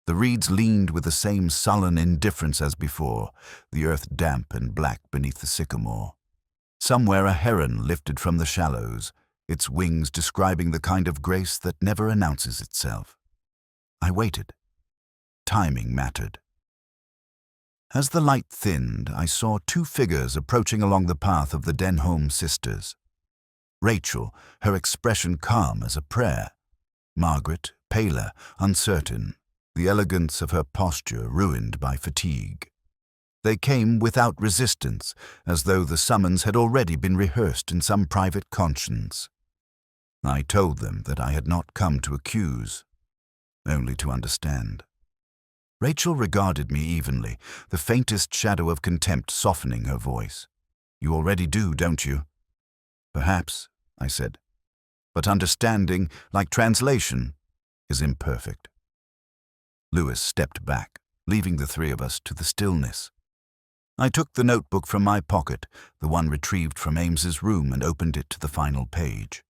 The reeds leaned with the same sullen indifference as before, the earth damp and black beneath the sycamore. Somewhere a heron lifted from the shallows, its wings describing the kind of grace that never announces itself. I waited. Timing mattered. As the light thinned, I saw two figures approaching along the path of the Denholm sisters. Rachel, her expression calm as a prayer. Margaret, paler, uncertain, the elegance of her posture ruined by fatigue. They came without resistance, as though the summons had already been rehearsed in some private conscience. I told them that I had not come to accuse, only to understand. Rachel regarded me evenly, the faintest shadow of contempt softening her voice. "You already do, don't you?" "Perhaps," I said. "But understanding, like translation, is imperfect." Lewis stepped back, leaving the three of us to the stillness. I took the notebook from my pocket, the one retrieved from Ames's room, and opened it to the final page.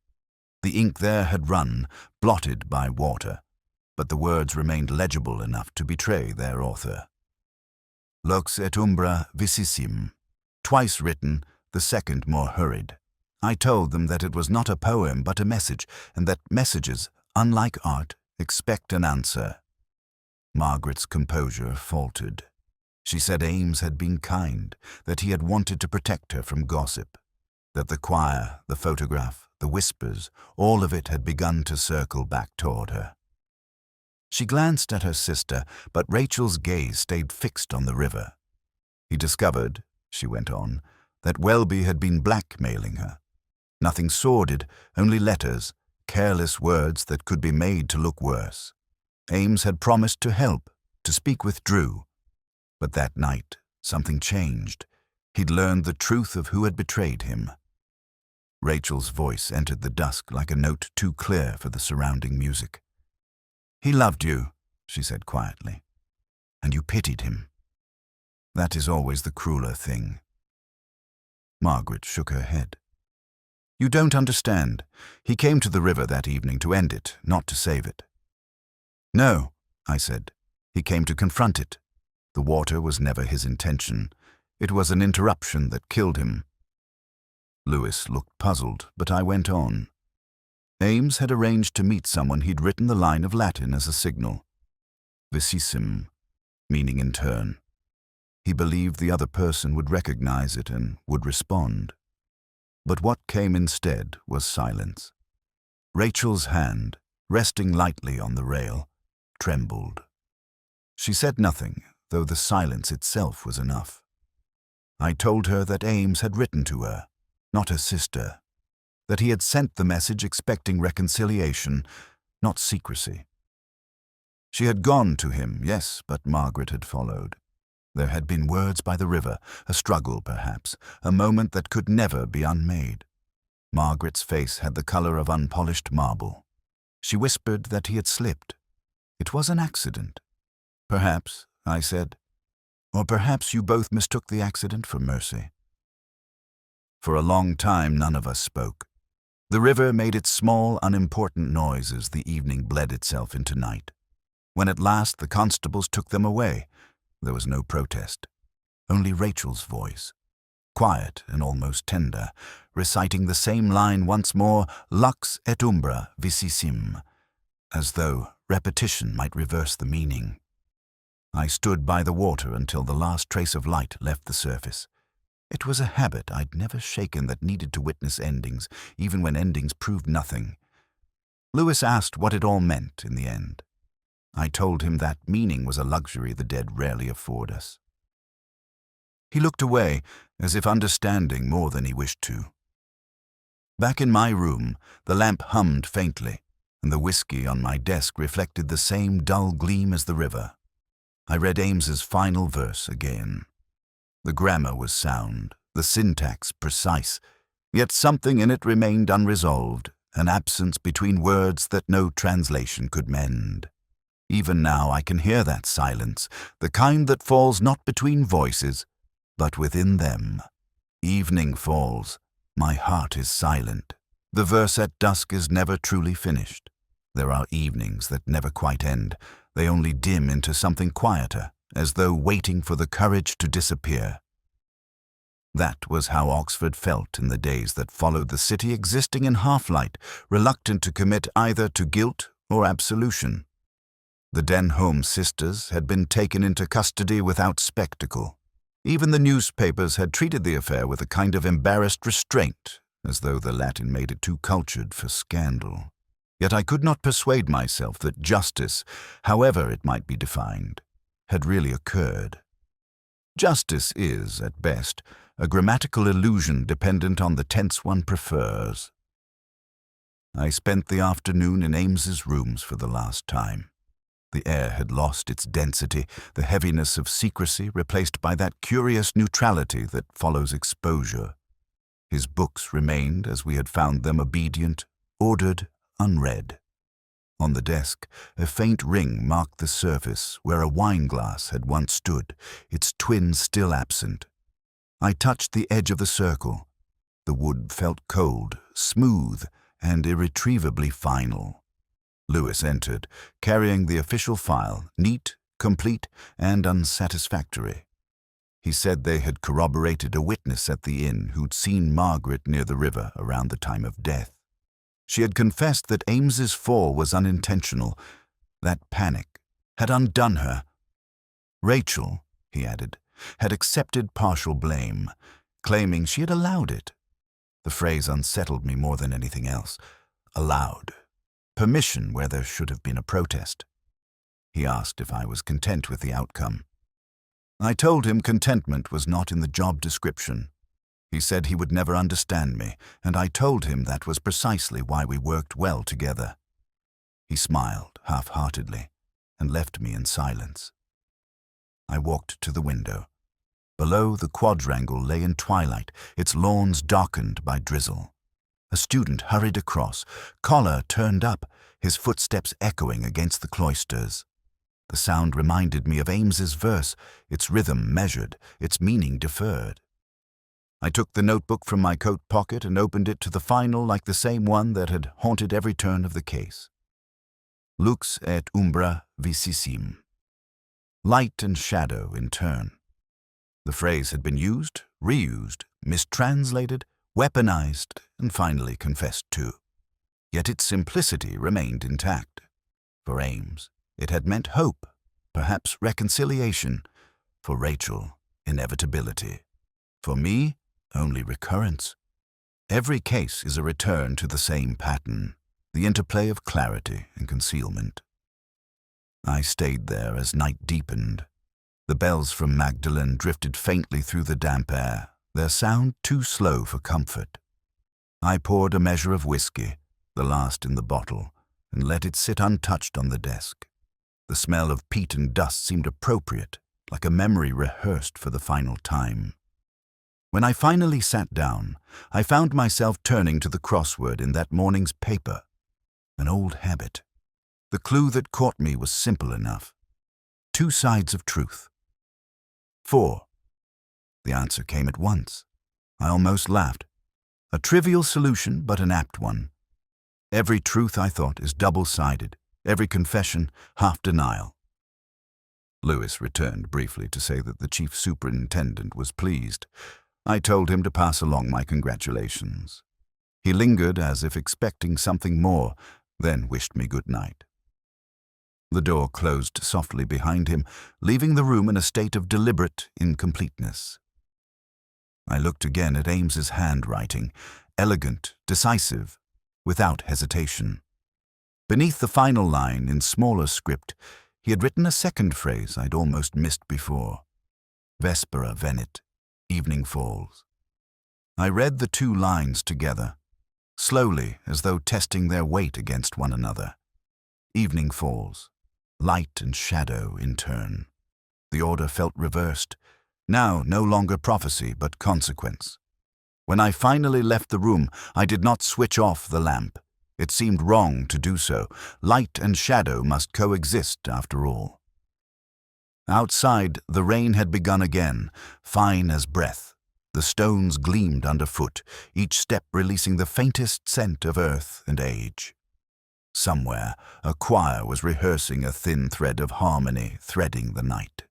The ink there had run, blotted by water, but the words remained legible enough to betray their author. Lux et umbra vicissim, twice written, the second more hurried. I told them that it was not a poem but a message, and that messages, unlike art, expect an answer. Margaret's composure faltered. She said Ames had been kind, that he had wanted to protect her from gossip, that the choir, the photograph, the whispers, all of it had begun to circle back toward her. She glanced at her sister, but Rachel's gaze stayed fixed on the river. He discovered, she went on, that Welby had been blackmailing her. Nothing sordid, only letters, careless words that could be made to look worse. Ames had promised to help, to speak with Drew. But that night, something changed. He'd learned the truth of who had betrayed him. Rachel's voice entered the dusk like a note too clear for the surrounding music. "He loved you," she said quietly, "and you pitied him. That is always the crueler thing." Margaret shook her head. "You don't understand. He came to the river that evening to end it, not to save it." "No," I said. "He came to confront it. The water was never his intention. It was an interruption that killed him." Lewis looked puzzled, but I went on. Ames had arranged to meet someone he'd written the line of Latin as a signal. Vicissim, meaning in turn. He believed the other person would recognize it and would respond. But what came instead was silence. Rachel's hand, resting lightly on the rail, trembled. She said nothing, though the silence itself was enough. I told her that Ames had written to her, not her sister, that he had sent the message expecting reconciliation, not secrecy. She had gone to him, yes, but Margaret had followed. There had been words by the river, a struggle perhaps, a moment that could never be unmade. Margaret's face had the color of unpolished marble. She whispered that he had slipped. It was an accident. Perhaps, I said, or perhaps you both mistook the accident for mercy. For a long time none of us spoke. The river made its small, unimportant noise as the evening bled itself into night. When at last the constables took them away, there was no protest, only Rachel's voice, quiet and almost tender, reciting the same line once more, lux et umbra vicissim, as though repetition might reverse the meaning. I stood by the water until the last trace of light left the surface. It was a habit I'd never shaken that needed to witness endings, even when endings proved nothing. Lewis asked what it all meant in the end. I told him that meaning was a luxury the dead rarely afford us. He looked away, as if understanding more than he wished to. Back in my room, the lamp hummed faintly, and the whiskey on my desk reflected the same dull gleam as the river. I read Ames's final verse again. The grammar was sound, the syntax precise, yet something in it remained unresolved, an absence between words that no translation could mend. Even now I can hear that silence, the kind that falls not between voices, but within them. Evening falls, my heart is silent. The verse at dusk is never truly finished. There are evenings that never quite end. They only dim into something quieter, as though waiting for the courage to disappear. That was how Oxford felt in the days that followed the city existing in half-light, reluctant to commit either to guilt or absolution. The Denholm sisters had been taken into custody without spectacle. Even the newspapers had treated the affair with a kind of embarrassed restraint, as though the Latin made it too cultured for scandal. Yet I could not persuade myself that justice, however it might be defined, had really occurred. Justice is, at best, a grammatical illusion dependent on the tense one prefers. I spent the afternoon in Ames's rooms for the last time. The air had lost its density, the heaviness of secrecy replaced by that curious neutrality that follows exposure. His books remained as we had found them, obedient, ordered, unread. On the desk, a faint ring marked the surface where a wine-glass had once stood, its twin still absent. I touched the edge of the circle. The wood felt cold, smooth, and irretrievably final. Lewis entered, carrying the official file, neat, complete, and unsatisfactory. He said they had corroborated a witness at the inn who'd seen Margaret near the river around the time of death. She had confessed that Ames's fall was unintentional. That panic had undone her. Rachel, he added, had accepted partial blame, claiming she had allowed it. The phrase unsettled me more than anything else. Allowed. Permission where there should have been a protest. He asked if I was content with the outcome. I told him contentment was not in the job description. He said he would never understand me, and I told him that was precisely why we worked well together. He smiled half-heartedly and left me in silence. I walked to the window. Below, the quadrangle lay in twilight, its lawns darkened by drizzle. A student hurried across, collar turned up, his footsteps echoing against the cloisters. The sound reminded me of Ames's verse, its rhythm measured, its meaning deferred. I took the notebook from my coat pocket and opened it to the final like the same one that had haunted every turn of the case. Lux et umbra vicissim. Light and shadow in turn. The phrase had been used, reused, mistranslated, weaponized, and finally confessed to. Yet its simplicity remained intact. For Ames, it had meant hope, perhaps reconciliation. For Rachel, inevitability. For me, only recurrence. Every case is a return to the same pattern, the interplay of clarity and concealment. I stayed there as night deepened. The bells from Magdalen drifted faintly through the damp air, their sound too slow for comfort. I poured a measure of whiskey, the last in the bottle, and let it sit untouched on the desk. The smell of peat and dust seemed appropriate, like a memory rehearsed for the final time. When I finally sat down, I found myself turning to the crossword in that morning's paper. An old habit. The clue that caught me was simple enough. 2 sides of truth. 4. The answer came at once. I almost laughed. A trivial solution, but an apt one. Every truth, I thought, is double-sided. Every confession, half denial. Lewis returned briefly to say that the chief superintendent was pleased. I told him to pass along my congratulations. He lingered as if expecting something more, then wished me good night. The door closed softly behind him, leaving the room in a state of deliberate incompleteness. I looked again at Ames's handwriting, elegant, decisive, without hesitation. Beneath the final line, in smaller script, he had written a second phrase I'd almost missed before. Vespera venit, evening falls. I read the 2 lines together, slowly, as though testing their weight against one another. Evening falls, light and shadow in turn. The order felt reversed. Now no longer prophecy, but consequence. When I finally left the room, I did not switch off the lamp. It seemed wrong to do so. Light and shadow must coexist after all. Outside, the rain had begun again, fine as breath. The stones gleamed underfoot, each step releasing the faintest scent of earth and age. Somewhere, a choir was rehearsing a thin thread of harmony threading the night.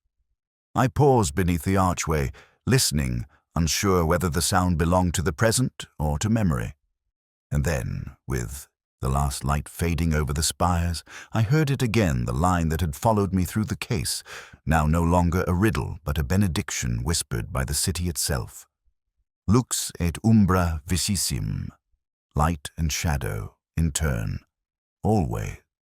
I paused beneath the archway, listening, unsure whether the sound belonged to the present or to memory. And then, with the last light fading over the spires, I heard it again, the line that had followed me through the case, now no longer a riddle but a benediction whispered by the city itself. Lux et umbra vicissim, light and shadow, in turn, always.